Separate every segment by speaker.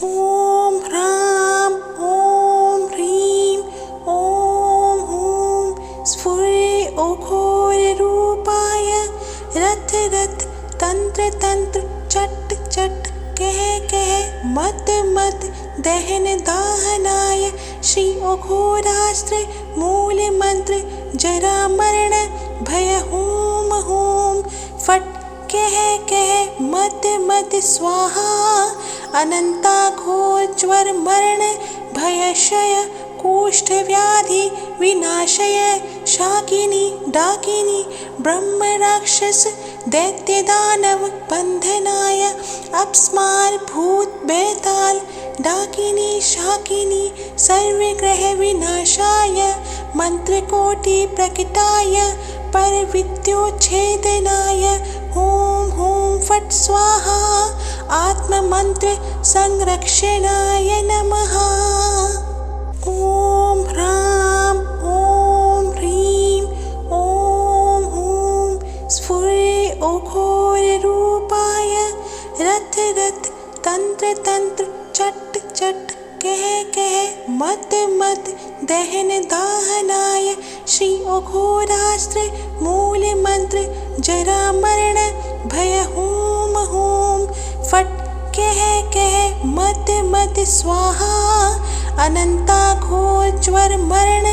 Speaker 1: ॐ ह्रां ॐ ह्रीं ॐ हूं स्फुरे ओघोररूपाय रथ रथ तंत्र तंत्र चट चट कह कह मत मत दहन दाहनाय श्री ओघोरास्त्र मूल मंत्र जरा मरण भय हूम हूम फट कह कह मत मत स्वाहा अनंता घोर ज्वर मरण भयशय कुष्ठ व्याधि विनाशय शाकिनी डाकिनी ब्रह्म राक्षस दैत्य दानव बंधनाय अपस्मार भूत बेताल डाकिनी शाकिनी सर्वग्रह विनाशाय मंत्रकोटि प्रकटाय पर विद्योच्छेदनाय हूं हूं फट स्वाहा आत्म मंत्र संरक्षणाय नमः। ॐ ह्रां ॐ ह्रीं ॐ हूं स्फुरे ओघोररूपाय रथ रथ तंत्र तंत्र चट चट कह कह मत मत दहन दाहनाय श्री ओघोरास्त्र मूल मंत्र जरा मरण भय हूम हूम फट कह कह मत मत स्वाहा अनंता घोर ज्वर मरण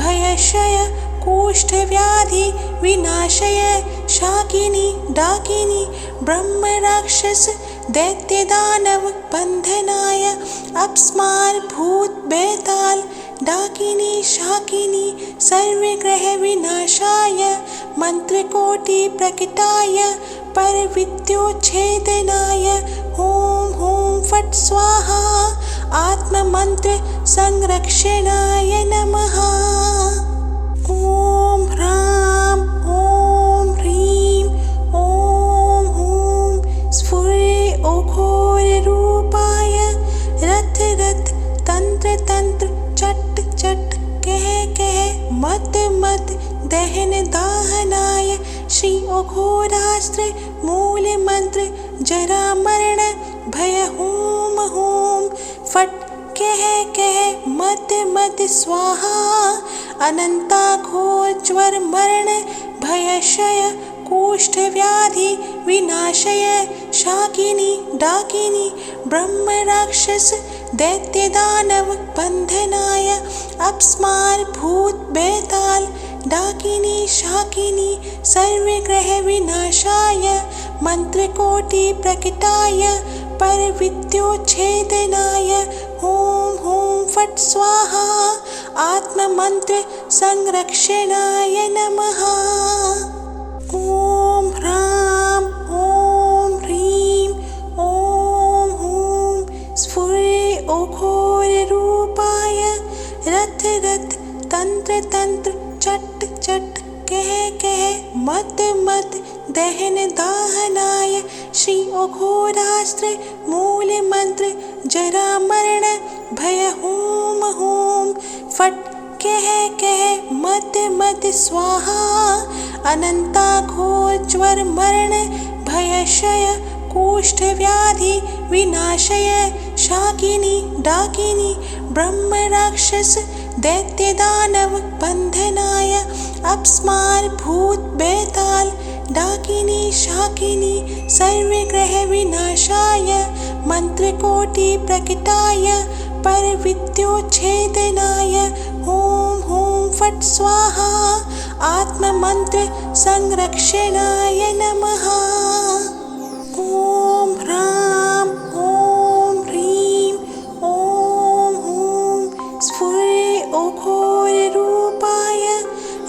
Speaker 1: भयशय कुष्ठ व्याधि विनाशय शाकिनी डाकिनी ब्रह्म राक्षस दैत्य दानव बंधनाय अपस्मार भूत बेताल डाकिनी शाकिनी सर्वग्रह विनाशाय मंत्रकोटि प्रकटाय पर विद्योच्छेदनाय हूं हूं फट स्वाहा आत्म मंत्र संरक्षणाय नमः। ॐ ह्रां ॐ ह्रीं ॐ हूं स्फुरे ओघोररूपाय रथ रथ तंत्र तंत्र चट चट कह कह मत मत दहन दाहनाय श्री ओघोरास्त्र मूल मंत्र जरा मरण भय हूम हूम फट कह कह मत मत स्वाहा अनंता घोर ज्वर मरण भयशय कुष्ठ व्याधि विनाशय शाकिनी डाकिनी ब्रह्म राक्षस दैत्य दानव बंधनाय अपस्मार भूत बेताल डाकिनी शाकिनी सर्वग्रह विनाशाय मंत्रकोटि प्रकटाय पर विद्योच्छेदनाय हूं हूं फट स्वाहा आत्म मंत्र संरक्षणाय नमः। ॐ ह्रां ॐ ह्रीं ॐ हूं स्फुरे ओघोररूपाय रथ रथ तंत्र तंत्र चट चट कह कह मत मत दहन दाहनाय श्री ओघोरास्त्र मूल मंत्र जरा मरण भय हूम हूम फट कह कह मत मत स्वाहा अनंता घोर ज्वर मरण भयशय कुष्ठ व्याधि विनाशय शाकिनी डाकिनी ब्रह्म राक्षस दैत्य दानव बंधनाय अपस्मार भूत बेताल डाकिनी शाकिनी सर्वग्रह विनाशाय मंत्रकोटि प्रकटाय पर विद्योच्छेदनाय हूं हूं फट स्वाहा आत्म मंत्र संरक्षणाय नमः। ॐ ह्रां ॐ ह्रीं ॐ हूं स्फुरे ओघोररूपाय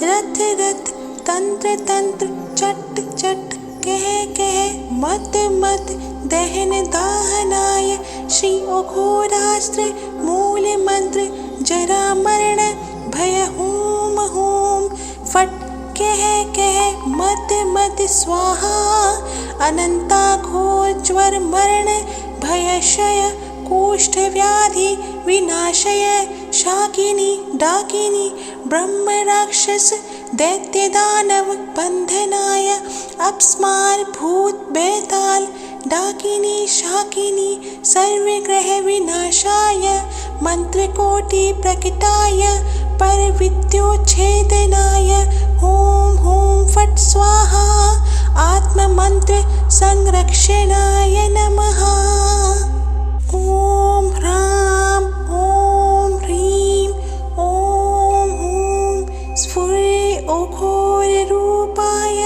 Speaker 1: रथ रथ तंत्र तंत्र चट चट कह कह मत मत दहन दाहनाय श्री ओघोरास्त्र मूल मंत्र जरा मरण भय हूम हूम फट कह कह मत मत स्वाहा अनंता घोर ज्वर मरण भयशय कुष्ठ व्याधि विनाशय शाकिनी डाकिनी ब्रह्म राक्षस दैत्य दानव बंधनाय अपस्मार भूत बेताल डाकिनी शाकिनी सर्वग्रह विनाशाय मंत्रकोटि प्रकटाय परविद्योच्छेदनाय ॐ ॐ फट् स्वाहा आत्ममंत्र संरक्षणाय नमः। ॐ ह्रां ॐ ह्रीं ॐ ॐ स्फुरे अघोररूपाय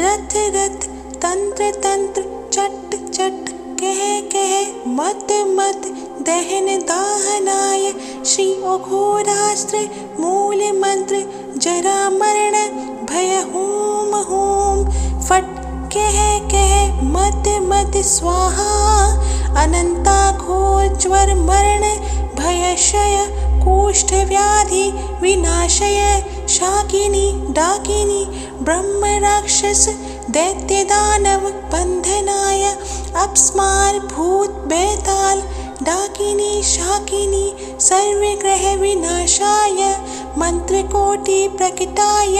Speaker 1: रथ रथ तंत्र तंत्र चट चट कह कह मत मत दहन दाहनाय श्री अघोरास्त्र मूल मंत्र जरा मरण भय होम होम फट कह कह मत मत स्वाहा अनंता घोर ज्वर मरण भयशय कुष्ठ व्याधि विनाशय शाकिनी डाकिनी ब्रह्म राक्षस दैत्य दानव बंधनाय अपस्मार भूत बेताल डाकिनी शाकिनी सर्वग्रह विनाशाय मंत्रकोटि प्रकटाय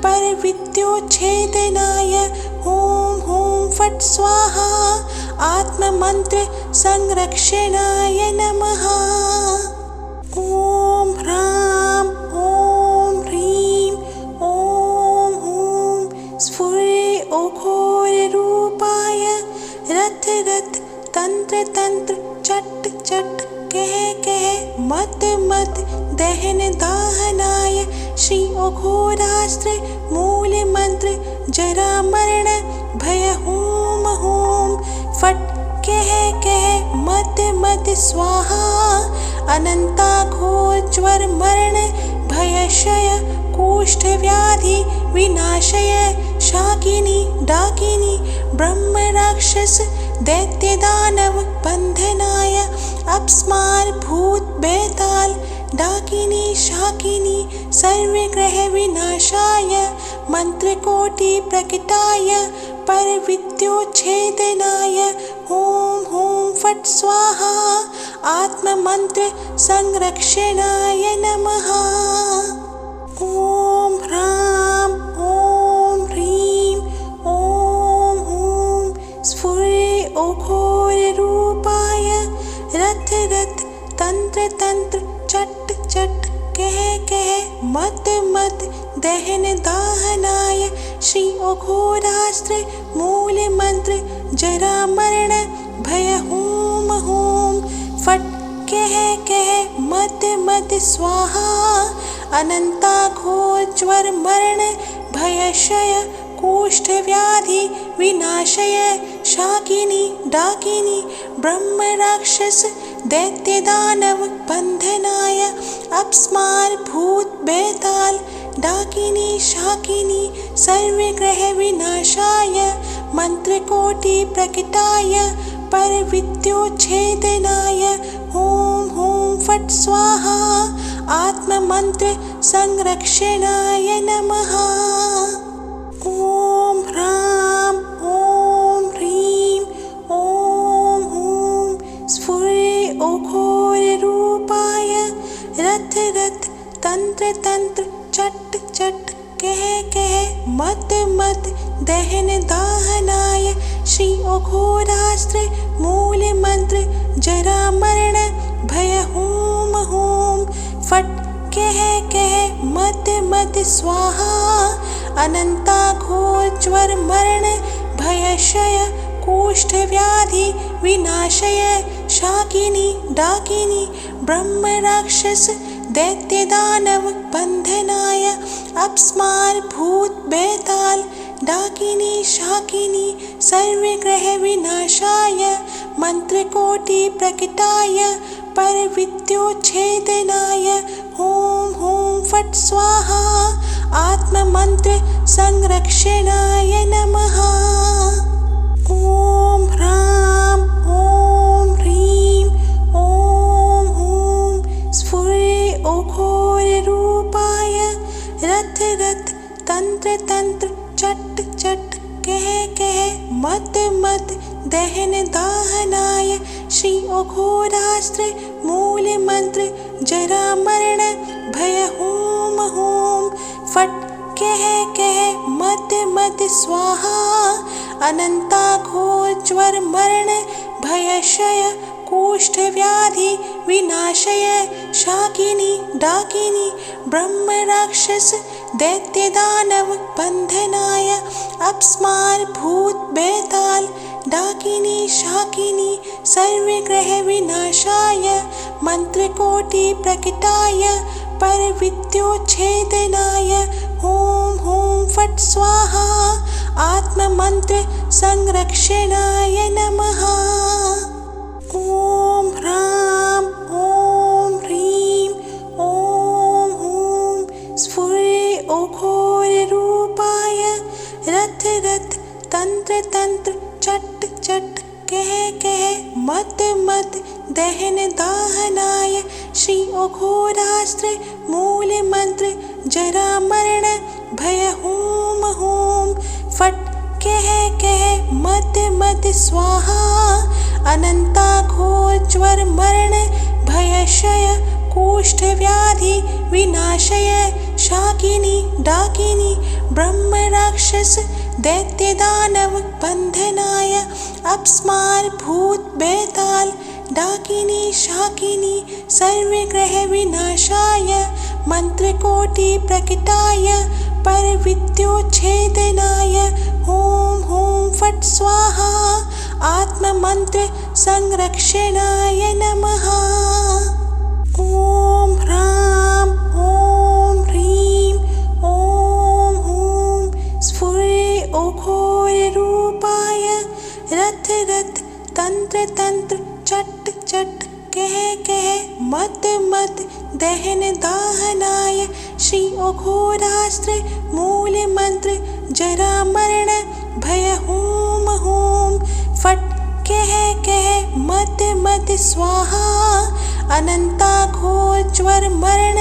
Speaker 1: परविद्योच्छेदनाय ॐ ॐ फट् स्वाहा आत्ममंत्र संरक्षणाय नमः। ॐ ह्रां ॐ ह्रीं ॐ ॐ स्फुरे अघोररूपाय रथ रथ तंत्र तंत्र चट चट कह कह मत मत दहन दाहनाय श्री अघोरास्त्र मूल मंत्र जरा मरण भय होम होम फट कह कह मत मत स्वाहा अनंता घोर ज्वर मरण भयशय कुष्ठ व्याधि विनाशय शाकिनी डाकिनी ब्रह्म राक्षस दैत्य दानव बंधनाय अपस्मार भूत बेताल डाकिनी शाकिनी सर्वग्रह विनाशाय मंत्रकोटि प्रकटाय परविद्योच्छेदनाय ॐ ॐ फट् स्वाहा आत्ममंत्र संरक्षणाय नमः। ॐ ह्रां ॐ ह्रीं ॐ ॐ स्फुरे अघोररूपाय रथ रथ तंत्र तंत्र चट चट कह कह मत मत दहन दाहनाय श्री अघोरास्त्र मूल मंत्र जरा मरण भय होम होम फट कह कह मत मत स्वाहा अनंता घोर ज्वर मरण भयशय कुष्ठ व्याधि विनाशय शाकिनी डाकिनी ब्रह्म राक्षस दैत्य दानव बंधनाय अपस्मार भूत बेताल डाकिनी शाकिनी सर्वग्रह विनाशाय मंत्रकोटि प्रकटाय परविद्योच्छेदनाय ॐ ॐ फट् स्वाहा आत्ममंत्र संरक्षणाय नमः। ॐ ह्रां ॐ ह्रीं ॐ ॐ स्फुरे अघोररूपाय रथ रथ तंत्र तंत्र चट चट कह कह मत मत दहन दाहनाय श्री अघोरास्त्र मूल मंत्र जरा मरण भय होम होम फट कह कह मत मत स्वाहा अनंता घोर ज्वर मरण भयशय कुष्ठ व्याधि विनाशय शाकिनी डाकिनी ब्रह्म राक्षस दैत्य दानव बंधनाय अपस्मार भूत बेताल डाकिनी शाकिनी सर्वग्रह विनाशाय मंत्रकोटि प्रकटाय परविद्योच्छेदनाय ॐ ॐ फट् स्वाहा आत्ममंत्र संरक्षणाय नमः। ॐ ह्रां ॐ ह्रीं ॐ ॐ स्फुरे अघोररूपाय रथ रथ तंत्र तंत्र चट चट कह कह मत मत दहन दाहनाय श्री अघोरास्त्र मूल मंत्र जरा मरण भय होम होम फट कह कह मत मत स्वाहा अनन्ताघोरज्वर मरण भयक्षय कुष्ठ व्याधि विनाशय शाकिनी डाकिनी ब्रह्म राक्षस दैत्य दानव बंधनाय अपस्मार भूत बेताल डाकिनी शाकिनी सर्वग्रह विनाशाय मंत्रकोटि प्रकटाय पर विद्योच्छेदनाय हूं हूं फट् स्वाहा आत्ममंत्र संरक्षणाय नमः। ॐ ह्रां ॐ ह्रीं ॐ हूं स्फुरे ओघोररूपाय रथ रथ तंत्र तंत्र चट चट कह कह मत मत दहन दाहनाय श्री ओघोरास्त्र मूल मंत्र जरा मरण भय हूम हूम फट कह कह मत मत स्वाहा अनन्ताघोरज्वर मरण भयक्षय कुष्ठ व्याधि विनाशय शाकिनी डाकिनी ब्रह्म राक्षस दैत्य दानव बंधनाय अपस्मार भूत बेताल डाकिनी शाकिनी सर्वग्रह विनाशाय मंत्रकोटि प्रकटाय पर विद्योच्छेदनाय हूं हूं फट् स्वाहा आत्ममंत्र संरक्षणाय नमः। ॐ ह्रां ॐ ह्रीं ॐ हूं स्फुरे ओघोररूपाय रथ रथ तंत्र तंत्र चट चट कह कह मत मत दहन दाहनाय श्री ओघोरास्त्र मूल मंत्र जरा मरण भय हूम हूम फट कह कह मत मत स्वाहा अनन्ताघोरज्वर मरण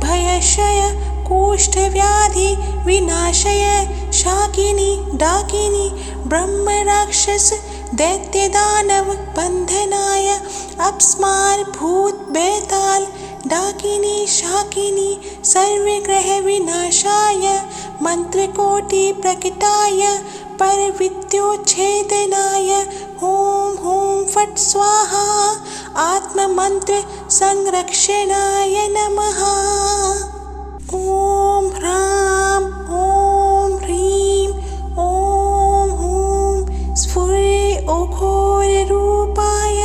Speaker 1: भयक्षय कुष्ठ व्याधि विनाशय शाकिनी डाकिनी ब्रह्म राक्षस दैत्य दानव बंधनाय अपस्मार भूत बेताल डाकिनी शाकिनी सर्वग्रह विनाशाय मंत्रकोटि प्रकटाय पर विद्योच्छेदनाय हूं हूं फट् स्वाहा आत्ममंत्र संरक्षणाय नमः। ॐ ह्रां ॐ ह्रीं ॐ हूं स्फुरे ओघोररूपाय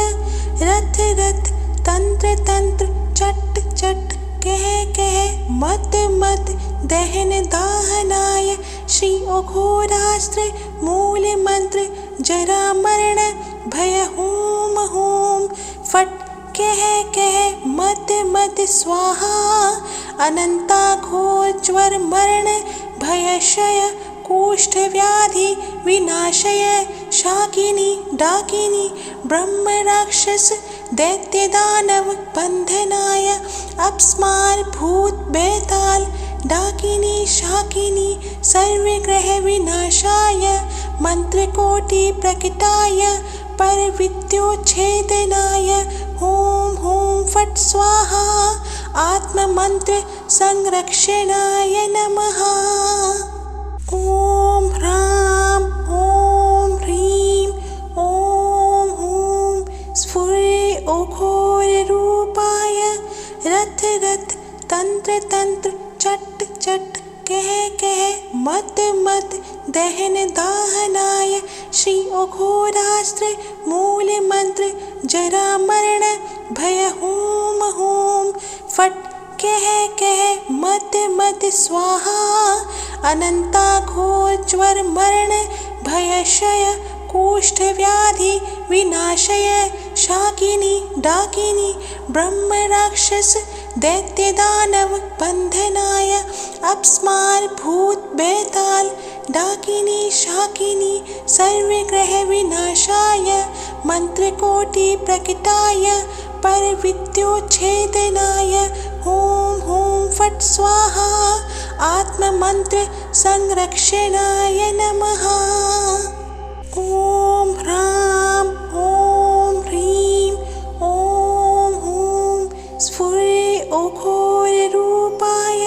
Speaker 1: रथ रथ तंत्र तंत्र चट चट कह कह मत मत दहन दाहनाय श्री ओघोरास्त्र मूल मंत्र जरा मरण भय हूम हूम फट कह कह मत मत स्वाहा अनन्ताघोरज्वर मरण भयक्षय कुष्ठ व्याधि विनाशय शाकिनी डाकिनी ब्रह्म राक्षस दैत्य दानव बंधनाय अपस्मार भूत बेताल डाकिनी शाकिनी सर्वग्रह विनाशाय मंत्रकोटि प्रकटाय पर विद्योच्छेदनाय हूं हूं फट् स्वाहा आत्ममंत्र संरक्षणाय नमः। ॐ ह्रां ॐ ह्रीं ॐ हूं स्फुरे ओघोररूपाय रथ रथ तंत्र तंत्र चट चट कह कह मत मत दहन दाहनाय श्री ओघोरास्त्र मूल मंत्र जरा मरण भय हूम हूम फट कह कह मत मत स्वाहा अनन्ताघोरज्वर मरण भयक्षय कुष्ठ व्याधि विनाशय शाकिनी डाकिनी ब्रह्म राक्षस दैत्य दानव बंधनाय अपस्मार भूत बेताल डाकिनी शाकिनी सर्वग्रह विनाशाय मंत्रकोटि प्रकटाय पर विद्योच्छेदनाय हूं हूं फट् स्वाहा आत्ममंत्र संरक्षणाय नमः। ॐ ह्रां ॐ ह्रीं ॐ हूं स्फुरे ओघोररूपाय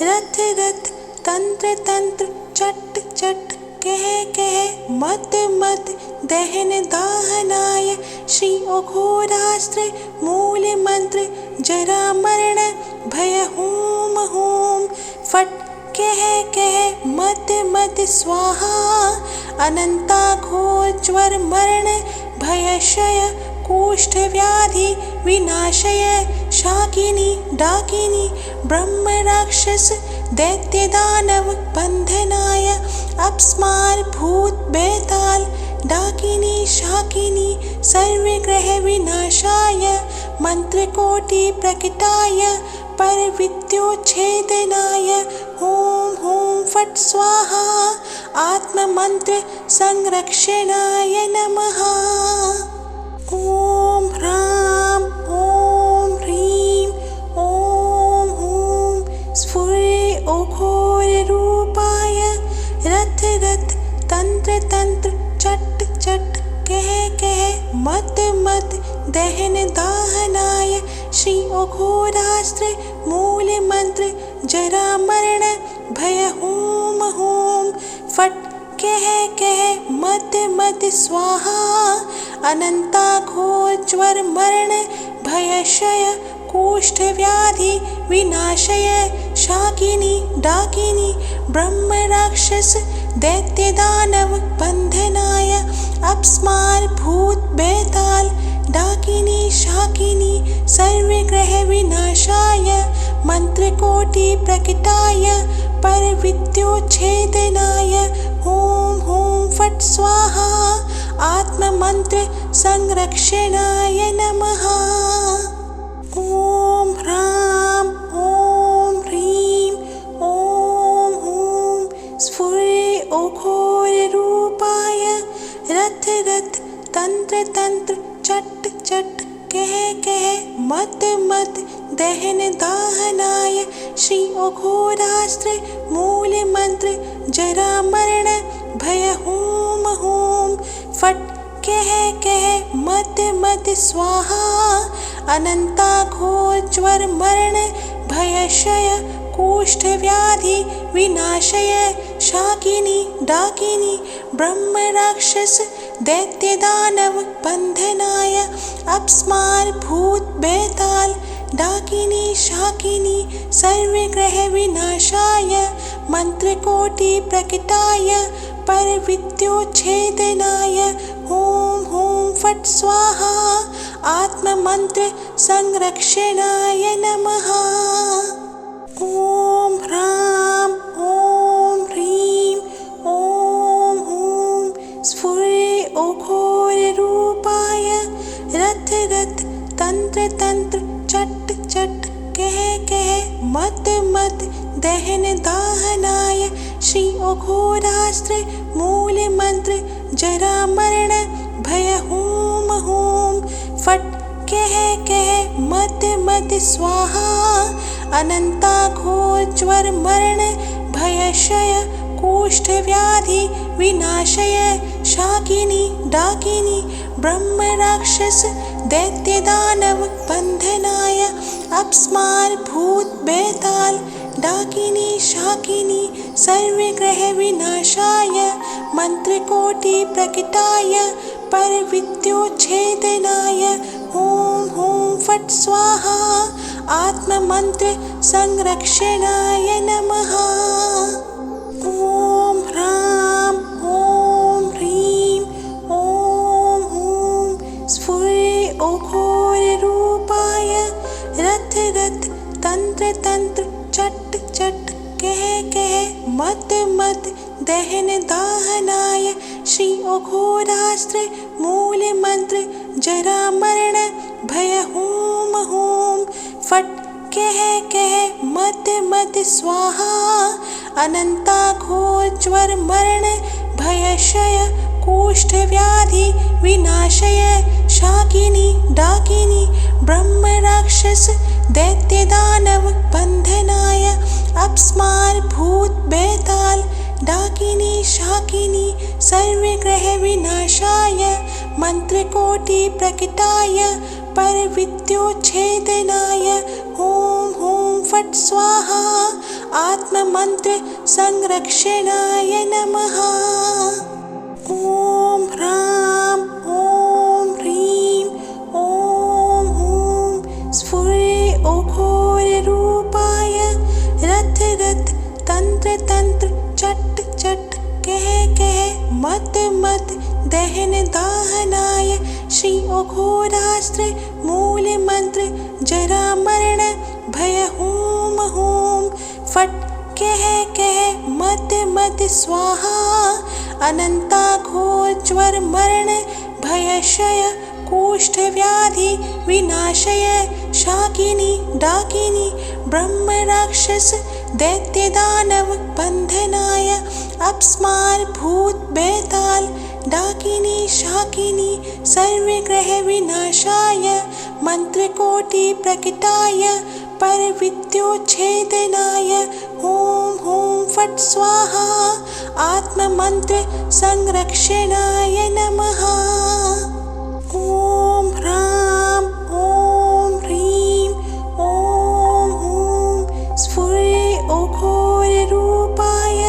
Speaker 1: रथ रथ तंत्र तंत्र चट चट कह कह मत मत दहन दाहनाय श्री अघोरास्त्र मूल मंत्र जरा मरण भय होम होम फट कह कह मत मत स्वाहा अनंता घोर ज्वर मरण भयशय कुष्ठ व्याधि विनाशय शाकिनी डाकिनी ब्रह्म राक्षस दैत्य दानव बंधनाय अपस्मार भूत बेताल डाकिनी शाकिनी सर्वग्रह विनाशाय मंत्रकोटि प्रकटाय पर विद्योच्छेदनाय होम होम फट स्वाहा आत्म मंत्र संरक्षणाय नमः। ओम ह्रां ओम ह्रीं ओम हूं स्फुरे अघोर रूपाय रथ रथ तंत्र तंत्र चट चट कह कह मत मत दहन दाहनाय श्री अघोरास्त्र मूल मंत्र जरा मरण भय होम होम फट कह कह मत मत स्वाहा अनंता घोर ज्वर मरण भयशय कुष्ठ व्याधि विनाशय शाकिनी डाकिनी ब्रह्म राक्षस दैत्य दानव बंधनाय अपस्मार भूत बेताल डाकिनी शाकिनी सर्वग्रह विनाशाय मंत्रकोटि प्रकटाय पर विद्योच्छेदनाय होम होम फट स्वाहा आत्म मंत्र संरक्षणाय नमः। ओम ह्रां ओम ह्रीं ओम हूं स्फुरे अघोर रूपाय रथ रथ तंत्र तंत्र चट चट कह कह मत मत दहन दाहनाय श्री अघोरास्त्र मूल मंत्र जरा मरण भय होम होम फट कह कह मत मत स्वाहा अनंता घोर ज्वर मरण भयशय कुष्ठ व्याधि विनाशय शाकिनी डाकिनी ब्रह्म राक्षस दैत्य दानव बंधनाय अपस्मार भूत बेताल डाकिनी शाकिनी सर्वग्रह विनाशाय मंत्रकोटि प्रकटाय पर विद्योच्छेदनाय होम होम फट स्वाहा आत्म मंत्र संरक्षणाय नमः। ओम ह्रां ओम ह्रीं ओम हूं स्फुरे अघोर रूपाय रथ रथ तंत्र तंत्र चट चट कह कह मत मत दहन दाहनाय श्री अघोरास्त्र मूल मंत्र जरा मरण भय होम होम फट कह कह मत मत स्वाहा अनंता घोर ज्वर मरण भयशय कुष्ठ व्याधि विनाशय शाकिनी डाकिनी ब्रह्म राक्षस दैत्य दानव बंधनाय अपस्मार भूत बेताल डाकिनी शाकिनी सर्वग्रह विनाशाय मंत्रकोटि प्रकटाय पर विद्योच्छेदनाय होम होम फट स्वाहा आत्म मंत्र संरक्षणाय नमः। ओम ह्रां ओम ह्रीं ओम हूं स्फुरे अघोर रूपाय रथ रथ तंत्र तंत्र चट चट कह कह मत मत दहन दाहनाय श्री अघोरास्त्र मूल मंत्र जरा मरण भय होम होम फट कह कह मत मत स्वाहा अनंता घोर ज्वर मरण भयशय कुष्ठ व्याधि विनाशय शाकिनी डाकिनी ब्रह्म राक्षस दैत्य दानव बंधनाय अपस्मार भूत बेताल डाकिनी शाकिनी सर्वग्रह विनाशाय मंत्रकोटि प्रकटाय पर विद्योच्छेदनाय होम होम फट स्वाहा आत्ममन्त्र संरक्षणाय नमः। ॐ ह्रां ॐ ह्रीं ॐ हूं स्फुरे ओघोररूपाय रथ रथ तंत्र तंत्र चट चट कह कह मत मत दहन दाहनाय श्री ओघोरास्त्र मूल मंत्र जरा मरण भय हूम हूम फट कह कह मत मत स्वाहा अनंता घोर ज्वर मरण भयशय कुष्ठ व्याधि विनाशय शाकिनी डाकिनी ब्रह्म राक्षस दैत्य दानव बंधनाय अपस्मार भूत बेताल डाकिनी शाकिनी सर्वग्रह विनाशाय मंत्रकोटि प्रकटाय पर विद्योच्छेदनाय हूं हूं फट स्वाहा आत्ममंत्र संरक्षणाय नमः। ॐ ह्रां ॐ ह्रीं ॐ हूं स्फुरे ओघोररूपाय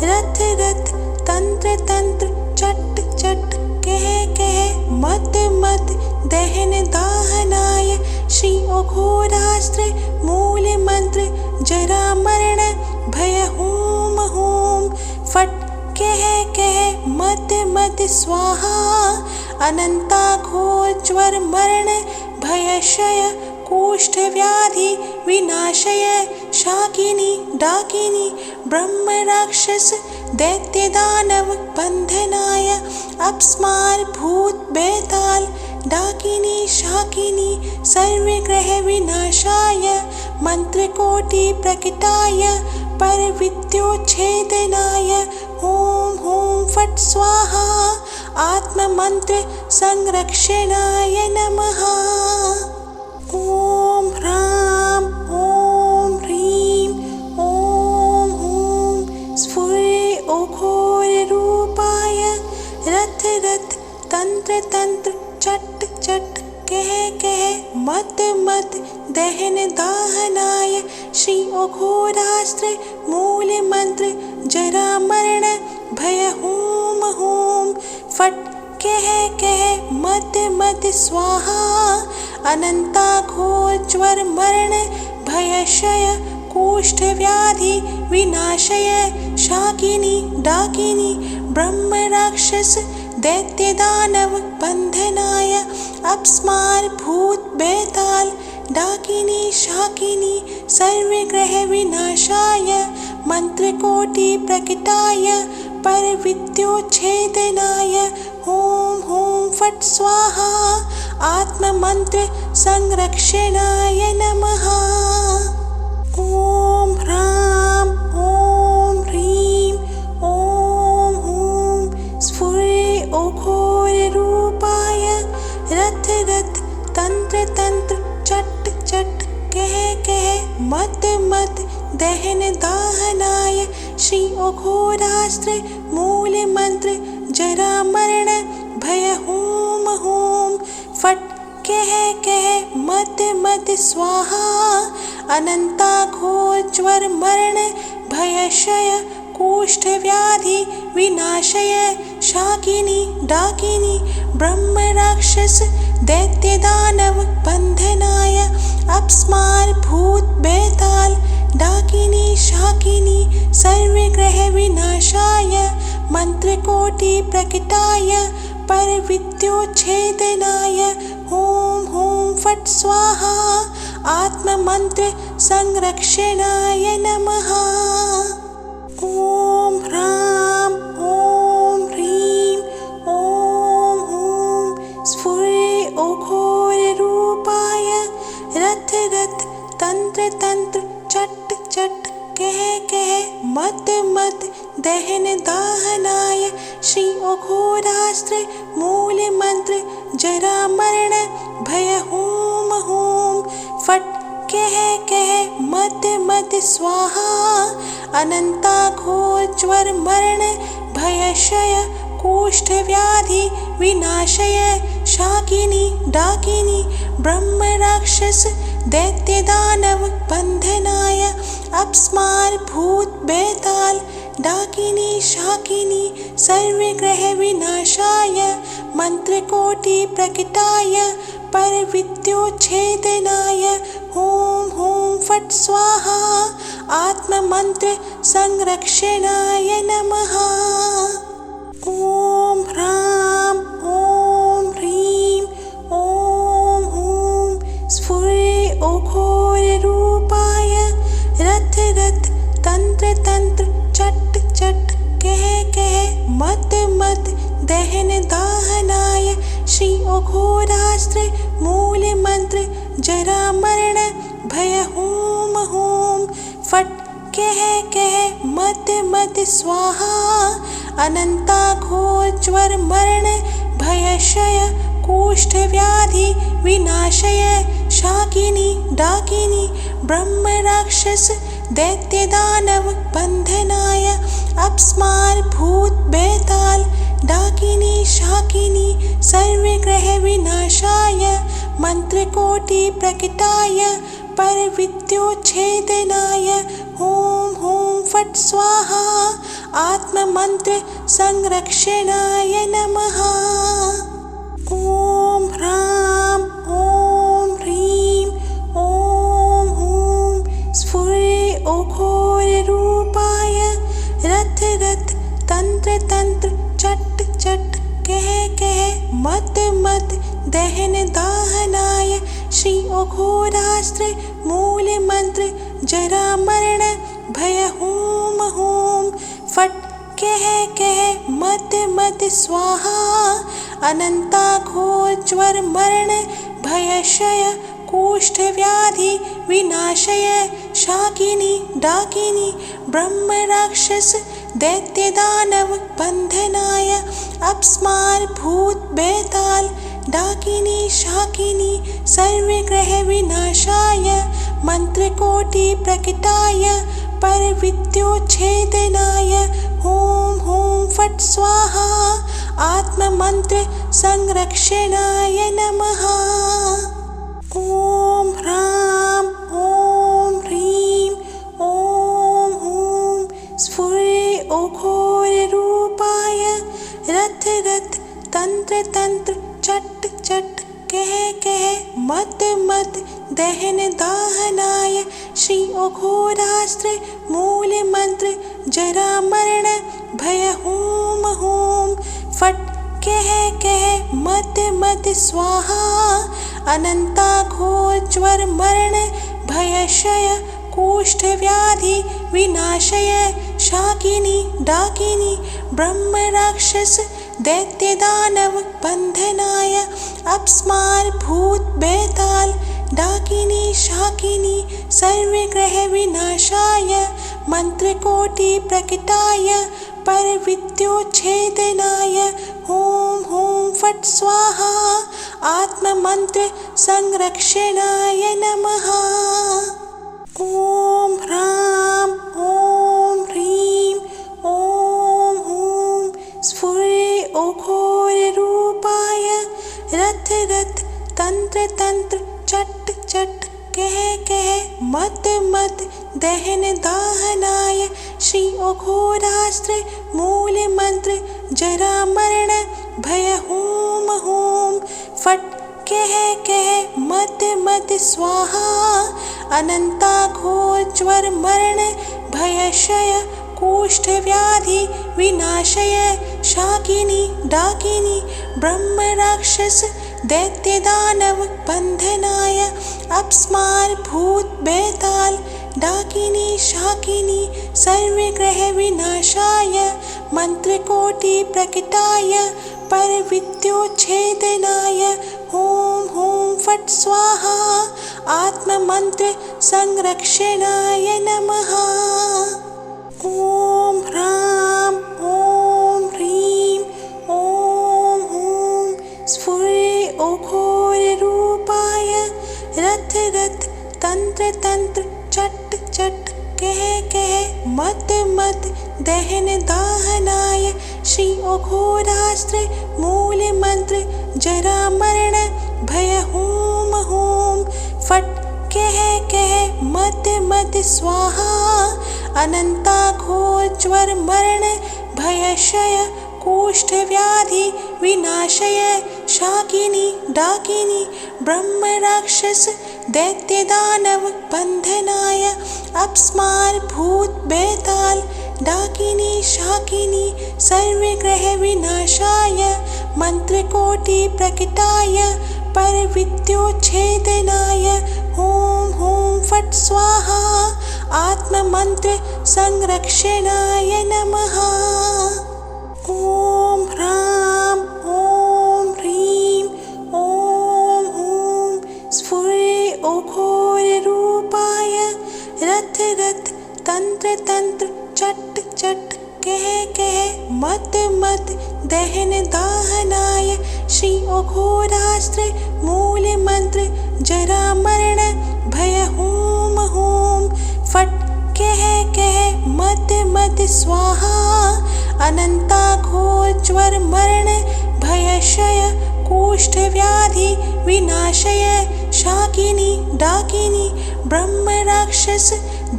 Speaker 1: रथ रथ तंत्र तंत्र चट चट कह कह मत मत दहन दाहनाय श्री ओघोरास्त्र मूल मंत्र जरा मरण भय हूम हूम फट कह कह मत मत स्वाहा अनंता घोर ज्वर मरण भयशय कुष्ठ व्याधि विनाशय शाकिनी डाकिनी ब्रह्म राक्षस दैत्य दानव बंधनाय अपस्मार भूत बेताल डाकिनी शाकिनी सर्वग्रह विनाशाय मंत्रकोटि प्रकटाय पर विद्योच्छेदनाय हूं हूं फट स्वाहा आत्ममंत्र संरक्षणाय नमः। ॐ ह्रां ॐ ह्रीं ॐ हूं स्फुरे ओघोररूपाय रथ रथ तंत्र तंत्र चट चट कह कह मत मत दहन दाहनाय श्री ओघोरास्त्र मूल मंत्र जरा मरण भय हूम हूम फट कह कह मत मत स्वाहा अनंता घोर ज्वर मरण भयशय कुष्ठ व्याधि विनाशय शाकिनी डाकिनी ब्रह्म राक्षस दैत्य दानव बंधनाय अपस्मार भूत बेताल डाकिनी शाकिनी सर्वग्रह विनाशाय मंत्रकोटि प्रकटाय पर विद्योच्छेदनाय हूं हूं फट स्वाहा आत्ममंत्र संरक्षणाय नमः। ॐ ह्रां ॐ ह्रीं ॐ हूं स्फुरे ओघोररूपाय रथ रथ तंत्र तंत्र चट चट कह कह मत मत दहन दाहनाय श्री ओघोरास्त्र मूल मंत्र जरा मरण भय हूम हूम फट कह कह मत मत स्वाहा अनंता घोर ज्वर मरण भयशय कुष्ठ व्याधि विनाशय शाकिनी डाकिनी ब्रह्म राक्षस दैत्य दानव बंधनाय अपस्मार भूत बेताल डाकिनी शाकिनी सर्वग्रह विनाशाय मंत्रकोटि प्रकटाय पर विद्योच्छेदनाय हूं हूं फट स्वाहा आत्ममंत्र संरक्षणाय नमः। ॐ ह्रां ॐ ह्रीं ॐ हूं स्फुरे ओघोररूपाय रथ रथ तंत्र तंत्र चट चट कह कह मत मत दहन दाहनाय श्री ओघोरास्त्र मूल मंत्र जरा मरण भय हूम हूम फट कह कह मत मत स्वाहा अनंता घोर ज्वर मरण भयशय कुष्ठ व्याधि विनाशय शाकिनी डाकिनी ब्रह्म राक्षस दैत्य दानव बंधनाय अपस्मार भूत बेताल डाकिनी शाकिनी सर्व ग्रह विनाशाय मंत्रकोटि प्रकटाय पर विद्योच्छेदनाय ओम ओम फट स्वाहा आत्म मंत्र संरक्षणाय नमः। ओम ह्रां ओम ह्रीं ओम हूं स्फुरे ओघोर रूपाय रथ रथ तंत्र तंत्र चट चट कह कह मत मत दहन दाहनाय श्री ओघोरास्त्र मूल मंत्र जरा मरण भय हूम हूम फट कह कह मत मत स्वाहा अनंता घोर ज्वर मरण भयशय कुष्ठ व्याधि विनाशय शाकिनी डाकिनी ब्रह्म राक्षस दैत्य दानव बंधनाय अपस्मार भूत बेताल डाकिनी शाकिनी सर्व ग्रह विनाशाय मंत्रकोटि प्रकटाय पर विद्योच्छेदनाय ओम ओम फट स्वाहा आत्म मंत्र संरक्षणाय नमः। ओम ह्रां ओम ह्रीं ओम हूं स्फुरे ओघोर रूपाय रथ रथ तंत्र तंत्र चट चट कह कह मत मत दहन दाहनाय श्री ओघोरास्त्र मूल मंत्र जरा मरण भय हूम हूम फट कह कह मत मत स्वाहा अनंता घोर ज्वर मरण भयशय कुष्ठ व्याधि विनाशय शाकिनी डाकिनी ब्रह्म राक्षस दैत्य दानव बंधनाय अपस्मार भूत बेताल डाकिनी शाकिनी सर्व ग्रह विनाशाय मंत्रकोटि प्रकटाय पर विद्योच्छेदनाय ओम ओम फट स्वाहा आत्म मंत्र संरक्षणाय नमः। ओम ह्रां ओम ह्रीं ओम हूं स्फुरे ओघोर रूपाय रथ रथ तंत्र तंत्र चट चट कह कह मत मत दहन दाहनाय श्री ओघोरास्त्र मूल मंत्र जरा मरण भय हूम हूम फट कह कह मत मत स्वाहा अनंता घोर ज्वर मरण भयशय कुष्ठ व्याधि विनाशय शाकिनी डाकिनी ब्रह्म राक्षस दैत्य दानव बंधनाय अपस्मार भूत बेताल डाकिनी शाकिनी सर्व ग्रह विनाशाय मंत्रकोटि प्रकटाय पर विद्योच्छेदनाय ओम ओम फट स्वाहा आत्म मंत्र संरक्षणाय नमः। ओम ह्रां ओम ह्रीं ओम हूं स्फुरे ओघोर रूपाय रथ रथ तंत्र तंत्र चट चट कह कह मत मत दहन दाहनाय श्री ओघोरास्त्र मूल मंत्र जरा मरण भय हूम हूम फट कह कह मत मत स्वाहा अनंता घोर ज्वर मरण भयशय कुष्ठ व्याधि विनाशय शाकिनी डाकिनी ब्रह्म राक्षस दैत्य दानव बंधनाय अपस्मार भूत बेताल डाकिनी शाकिनी सर्व ग्रह विनाशाय मंत्रकोटि प्रकटाय पर विद्योच्छेदनाय ओम ओम फट स्वाहा आत्म मंत्र संरक्षणाय नमः। ओम ह्रां ओम ह्रीं ओम हूं स्फुरे ओघोर रूपाय रथ रथ तंत्र तंत्र चट चट कह कह मत मत दहन दाहनाय श्री ओघोरास्त्र मूल मंत्र जरा मरण भय हूम फट् कह कह मत मत स्वाहा अनंता घोर ज्वर मरण भयशय कुष्ठ व्याधि विनाशय शाकिनी डाकिनी ब्रह्म राक्षस दैत्य दानव बंधनाय अपस्मार भूत बेताल डाकिनी शाकिनी सर्वग्रह विनाशाय मंत्रकोटि प्रकटाय पर विद्योच्छेदनाय ॐ ॐ फट् स्वाहा आत्म मंत्र संरक्षणाय नमः। ॐ ह्रां ॐ ह्रीं ॐ ॐ स्फुरे घोररूपाय रथ रथ तंत्र तंत्र चट चट कह कह मत मत दहन दाहनाय श्री अघोरास्त्र मूल मंत्र जरा मरण भय होम होम फट् कह कह मत मत स्वाहा अनंता घोर ज्वर मरण भयशय कुष्ठ व्याधि विनाशय शाकिनी डाकिनी ब्रह्म राक्षस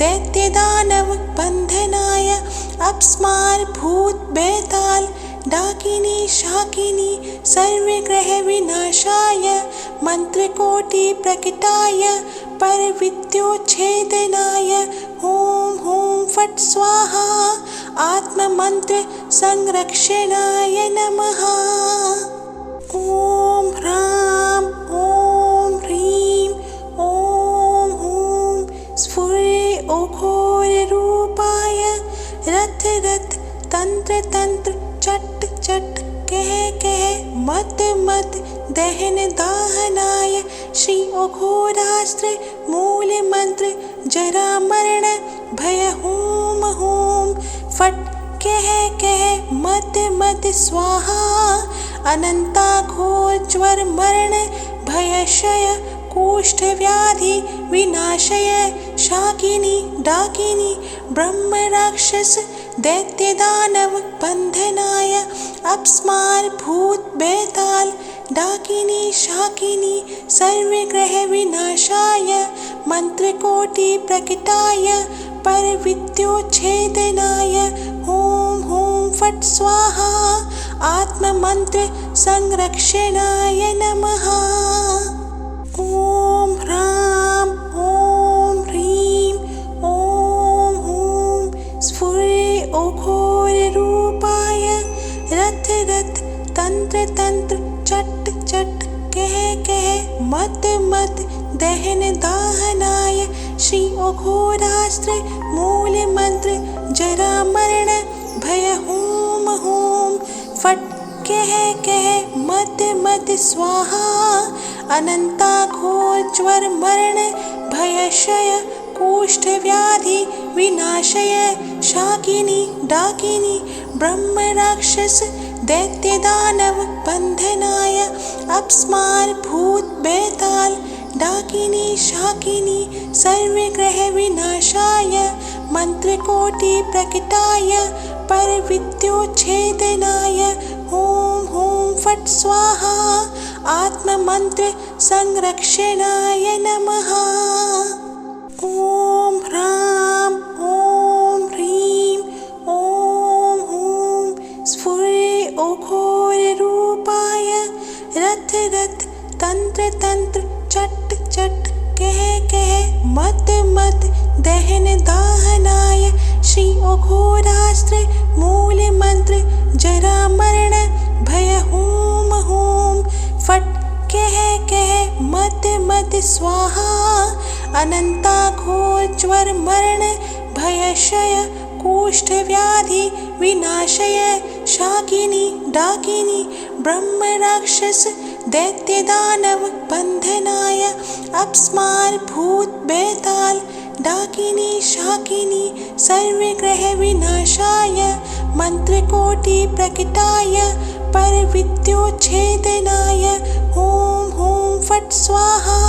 Speaker 1: दैत्य दानव बंधनाय अपस्मार भूत बेताल डाकिनी शाकिनी सर्वग्रह विनाशाय मंत्रकोटि प्रकटाय पर विद्योच्छेदनाय ॐ ॐ फट् स्वाहा आत्म मंत्र संरक्षणाय नमः। ॐ ह्रां ॐ ह्रीं ॐ ॐ स्फुरे घोररूपाय रथ रथ तंत्र तंत्र चट चट कह कह मत मत दहन दाहनाय श्री अघोरास्त्र मूल मंत्र जरा मरण भय होम होम फट् कह कह मत मत स्वाहा अनंता घोर ज्वर मरण भयशय कुष्ठ व्याधि विनाशय शाकिनी डाकिनी ब्रह्म राक्षस दैत्य दानव बंधनाय अपस्मार भूत बेताल डाकिनी शाकिनी सर्वग्रह विनाशाय मंत्रकोटि प्रकटाय पर विद्योच्छेदनाय ॐ ॐ फट् स्वाहा आत्म मंत्र संरक्षणाय नमः। ॐ ह्रां ॐ ह्रीं ॐ ॐ स्फुरे घोररूपाय रथ रथ तंत्र तंत्र चट चट कह कह मत मत दहन दाहनाय श्री अघोरास्त्र मूल मंत्र जरा मरण भय होम होम फट् कह कह मत मत स्वाहा अनंता घोर ज्वर मरण भयशय कुष्ठ व्याधि विनाशय शाकिनी डाकिनी ब्रह्म राक्षस दैत्य दानव बंधनाय अपस्मार भूत बेताल डाकिनी शाकिनी सर्वग्रह विनाशाय मंत्रकोटि प्रकटाय पर विद्योच्छेदनाय ॐ ॐ फट् स्वाहा आत्म मंत्र संरक्षणाय नमः। ॐ ह्रां ॐ ह्रीं ॐ ॐ स्फुरे घोररूपाय रथ रथ तंत्र तंत्र चट चट कह कह मत मत दहन दाहनाय श्री अघोरास्त्र मूल मंत्र जरा मरण भय होम होम फट् कह कह मत मत स्वाहा अनंता घोर ज्वर मरण भयशय कुष्ठ व्याधि विनाशय शाकिनी डाकिनी ब्रह्म राक्षस दैत्य दानव बंधनाय अपस्मार भूत बेताल डाकिनी शाकिनी सर्वग्रह विनाशाय मंत्रकोटि प्रकटाय पर विद्योच्छेदनाय ॐ ॐ फट् स्वाहा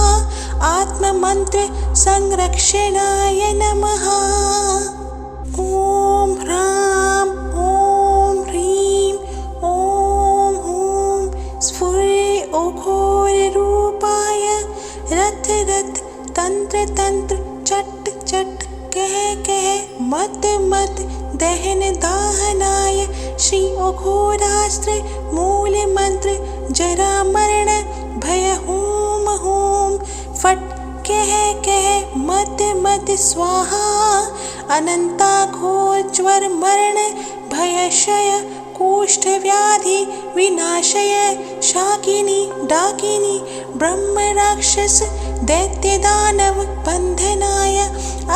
Speaker 1: आत्म मंत्र संरक्षणाय नमः। ॐ ह्रां ॐ ह्रीं ॐ ॐ स्फुरे घोररूपाय रथ रथ तंत्र तंत्र चट चट कह कह मत मत दहन दाहनाय श्री अघोरास्त्र मूल मंत्र जरा मरण भय होम होम फट कह कह मत मत स्वाहा अनंता घोर ज्वर मरण भयशय कुष्ठ व्याधि विनाशय शाकिनी डाकिनी ब्रह्म राक्षस दैत्य दानव बंधनाय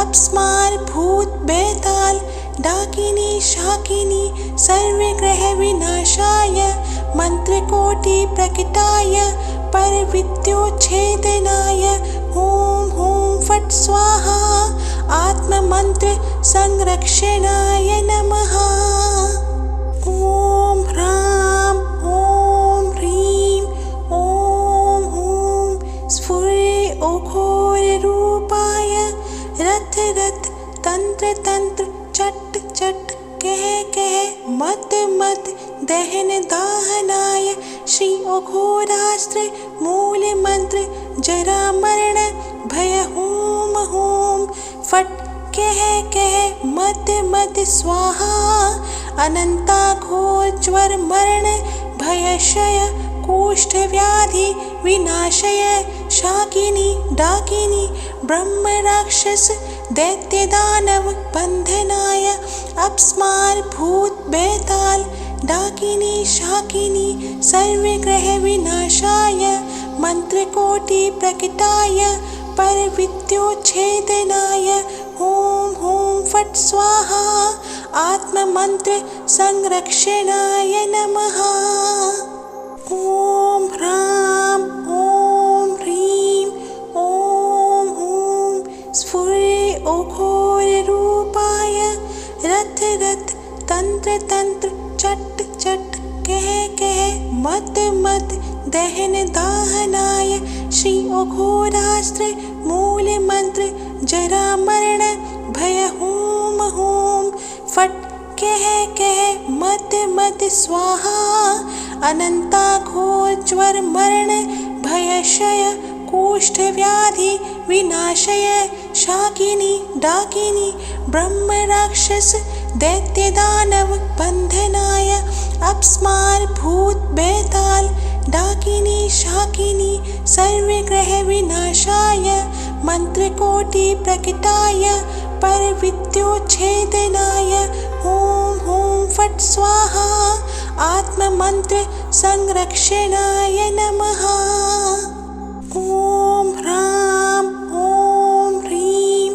Speaker 1: अपस्मार भूत बेताल डाकिनी शाकिनी सर्वग्रह विनाशाय मंत्रकोटि प्रकटाय पर विद्योच्छेदनाय ओम ओम फट स्वाहा आत्म मंत्र संरक्षणाय नमः। ओम ह्रां ओम ह्रीं ओम हूं स्फुरे अघोर रूपाय रथ रथ तंत्र तंत्र चट चट कह कह मत मत दहन दाहनाय श्री अघोरास्त्र मूल मंत्र जरा मरण भय होम होम फट कह कह मत मत स्वाहा अनंता घोर ज्वर मरण भयशय कुष्ठ व्याधि विनाशय शाकिनी डाकिनी ब्रह्म राक्षस दैत्य दानव बंधनाय अपस्मार भूत बेताल डाकिनी शाकिनी सर्वग्रह विनाशाय मंत्रकोटि प्रकटाय पर विद्योच्छेदनाय ओम ओम फट स्वाहा आत्म मंत्र संरक्षणाय नमः। ओम ह्रां ओम ह्रीं ओम हूं स्फुरे अघोर रूपाय रथ रथ तंत्र तंत्र चट चट कह कह मत मत दहन दाहनाय श्री अघोरास्त्र मूल मंत्र जरा मरण भय होम होम फट कह कह मत मत स्वाहा अनंता घोर ज्वर मरण भयशय कुष्ठ व्याधि विनाशय शाकिनी डाकिनी ब्रह्म राक्षस दैत्य दानव बंधनाय अपस्मार भूत बेताल डाकिनी शाकिनी सर्वग्रह विनाशाय मंत्रकोटि प्रकटाय पर विद्योच्छेदनाय ओम ओम फट स्वाहा आत्म मंत्र संरक्षणाय नमः। ओम ह्रां ओम ह्रीं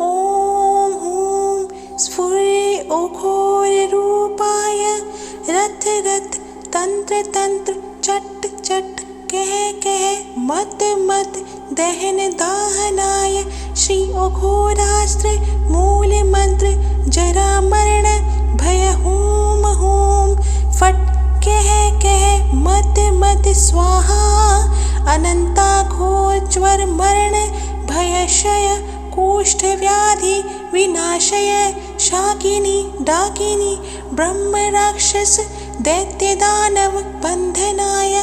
Speaker 1: ओम हूं स्फुरे अघोर रूपाय रथ रथ तंत्र तंत्र चट चट कह कह मत मत दहन दाहनाय श्री अघोरास्त्र मूल मंत्र जरा मरण भय होम होम फट कह कह मत मत स्वाहा अनंता घोर ज्वर मरण भयशय कुष्ठ व्याधि विनाशय शाकिनी डाकिनी ब्रह्म राक्षस दैत्य दानव बंधनाय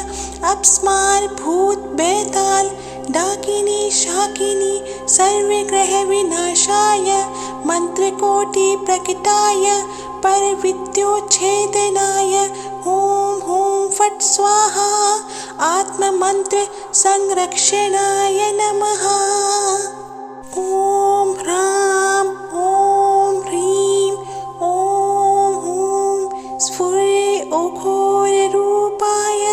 Speaker 1: अपस्मार भूत बेताल डाकिनी शाकिनी सर्वग्रह विनाशाय मंत्रकोटि प्रकटाय पर विद्योच्छेदनाय ओम ओम फट स्वाहा आत्म मंत्र संरक्षणाय नमः। ओम ह्रां ओम ह्रीं ओम हूं स्फुरे अघोर रूपाय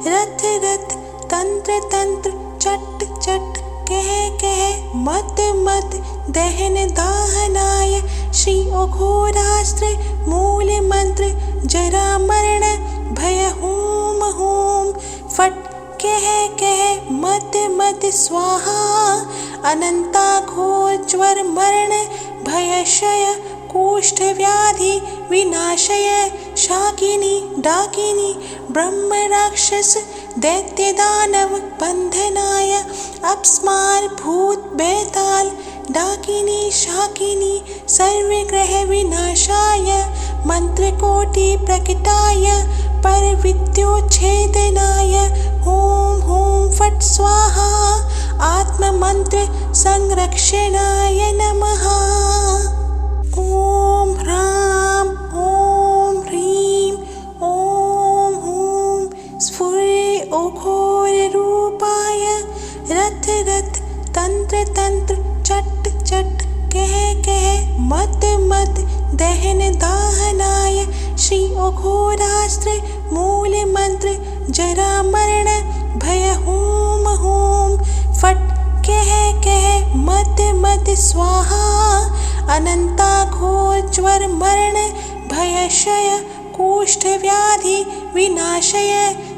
Speaker 1: रथ रथ तंत्र तंत्र चट चट कह कह मत मत दहन दाहनाय श्री अघोरास्त्र मूल मंत्र जरा मरण भय होम होम फट कह कह मत मत स्वाहा अनंता घोर ज्वर मरण भयशय कुष्ठ व्याधि विनाशय शाकिनी डाकिनी ब्रह्म राक्षस दैत्य दानव बंधनाय अपस्मार भूत बेताल डाकिनी शाकिनी सर्वग्रह विनाशाय मंत्रकोटि प्रकटाय पर विद्योच्छेदनाय ओम ओम फट स्वाहा आत्ममन्त्र संरक्षणाय नमः। ॐ ह्रां ॐ ह्रीं ॐ हूं स्फुरे ओघोररूपाय रथ रथ तंत्र तंत्र चट चट कह कह मत मत दहन दाहनाय श्री ओघोरास्त्र मूल मंत्र जरा मरण भय हूम हूम फट कह कह मत मत स्वाहा अनंता घोर ज्वर मरण भयशय कुष्ठ व्याधि विनाशय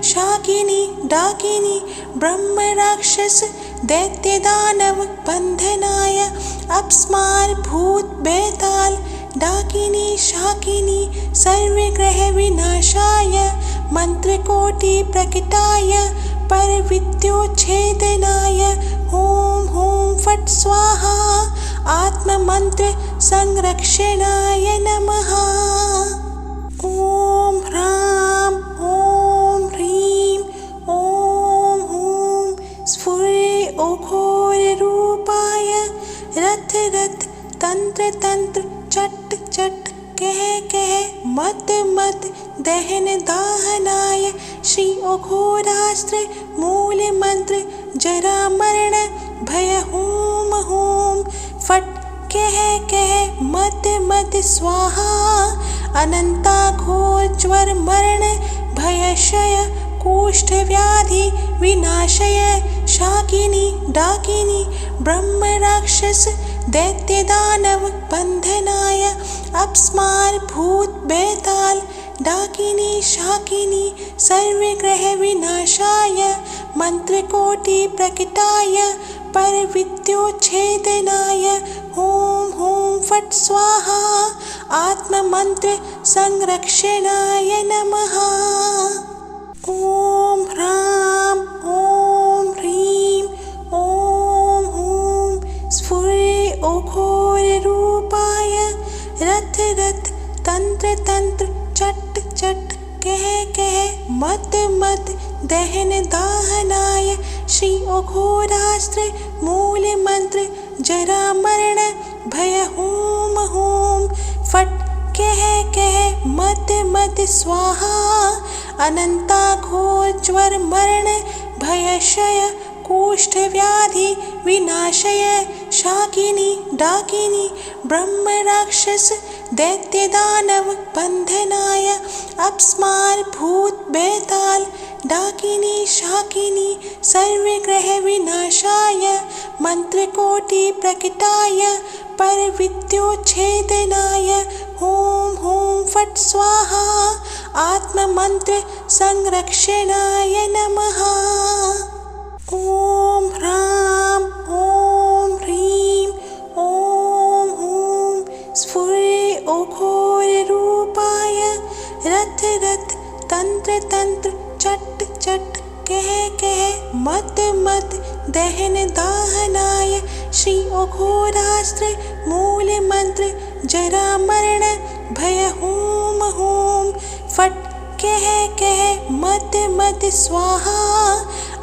Speaker 1: शाकिनी डाकिनी ब्रह्म राक्षस दैत्य दानव बंधनाय अपस्मार भूत बेताल डाकिनी शाकिनी सर्वग्रह विनाशाय मंत्रकोटि प्रकटाय पर विद्योच्छेदनाय हूं हूं फट स्वाहा आत्ममंत्र संरक्षणाय नमः। ॐ ह्रां ॐ ह्रीं ॐ हूं स्फुरे ओघोररूपाय रथ रथ तंत्र तंत्र चट चट कह कह मत मत दहन दाहनाय श्री ओघोरास्त्र मूल मंत्र जरा मरण भय हूम हूम फट कह कह मत मत स्वाहा अनंता घोर ज्वर मरण भयशय कुष्ठ व्याधि विनाशय शाकिनी डाकिनी ब्रह्म राक्षस दैत्य दानव बंधनाय अपस्मार भूत बेताल डाकिनी शाकिनी सर्वग्रह विनाशाय मंत्रकोटि प्रकटाय पर विद्योच्छेदनाय हूं हूं फट स्वाहा आत्ममंत्र संरक्षणाय नमः। ॐ ह्रां ॐ ह्रीं ॐ हूं स्फुरे ओघोररूपाय रथ रथ तंत्र तंत्र चट चट कह कह मत मत दहन दाहनाय श्री ओघोरास्त्र मूल मंत्र जरा मरण भय हूम हूम फट कह कह मत मत स्वाहा अनंता घोर ज्वर मरण भयशय कुष्ठ व्याधि विनाशय शाकिनी डाकिनी ब्रह्म राक्षस दैत्य दानव बंधनाय अपस्मार भूत बेताल डाकिनी शाकिनी सर्वग्रह विनाशाय मंत्रकोटि प्रकटाय पर विद्योच्छेदनाय हूं हूं फट स्वाहा आत्ममंत्र संरक्षणाय नमः। ॐ ह्रां ॐ ह्रीं ॐ हूं स्फुरे ओघोररूपाय रथ रथ तंत्र तंत्र चट चट कह कह मत मत दहन दाहनाय श्री ओघोरास्त्र मूल मंत्र जरा मरण भय हूम हूम फट कह कह मत मत स्वाहा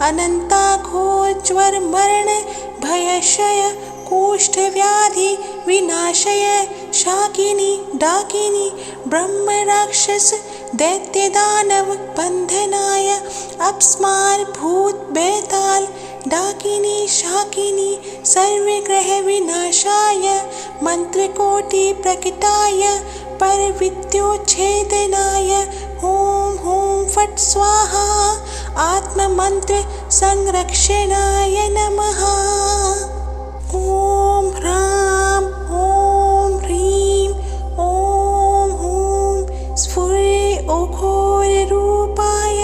Speaker 1: अनंता घोर ज्वर मरण भयशय कुष्ठ व्याधि विनाशय शाकिनी डाकिनी ब्रह्म राक्षस दैत्य दानव बंधनाय अपस्मार भूत बेताल डाकिनी शाकिनी सर्वग्रह विनाशाय मंत्रकोटि प्रकटाय पर विद्योच्छेदनाय हूं हूं फट स्वाहा आत्ममंत्र संरक्षणाय नमः। ॐ ह्रां ॐ ह्रीं ॐ हूं स्फुरे ओघोररूपाय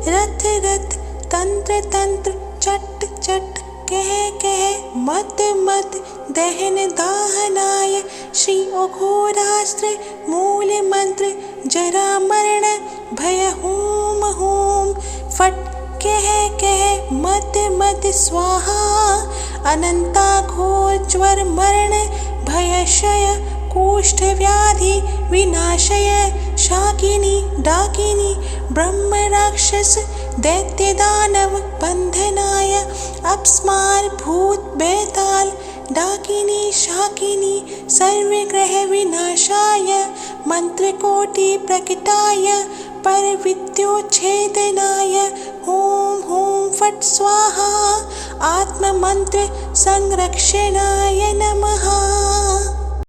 Speaker 1: रथ रथ तंत्र तंत्र चट चट कह कह मत मत दहन दाहनाय श्री ओघोरास्त्र मूल मंत्र जरा मरण भय हूम हूम फट कह कह मत मत स्वाहा अनंता घोर ज्वर मरण भयशय कुष्ठ व्याधि विनाशय शाकिनी डाकिनी ब्रह्म राक्षस दैत्यदानव बन्धनाय अप्स्मार भूत बेताल डाकिनी शाकिनी सर्वग्रह विनाशाय मंत्रकोटि प्रकटाय परविद्योच्छेदनाय ॐ फट् स्वाहा आत्ममंत्र संरक्षणाय नमः।